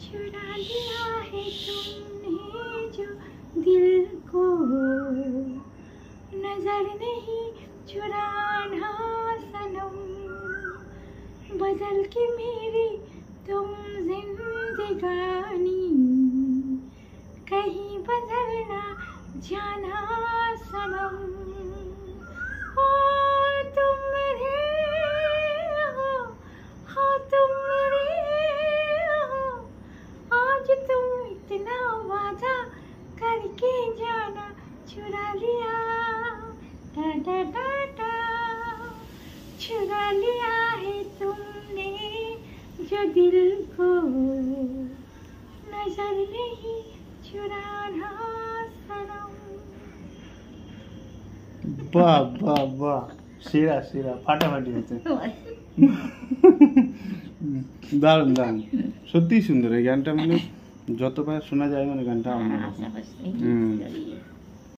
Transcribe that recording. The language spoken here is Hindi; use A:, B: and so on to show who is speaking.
A: चुरा लिया है तुमने जो दिल को, नजर नहीं चुराना सनम, बदल के मेरी तुम जिंदगानी, कहीं बदलना जाना सनम। हो तुम मेरे हो, तुम मेरे हो, आज तुम इतना वादा करके जाना, चुरा लिया टा टा टा टा, चुरा लिया है तुमने जो दिल को, नजर नहीं चुराना सनम।
B: বাহ বাহ বাহ, সেরা সেরা, ফাটাফাটি হচ্ছে। দারুণ দারুণ, সত্যিই সুন্দর এই গানটা, মানে যতবার শোনা যায় মানে গানটা অন্যরকম।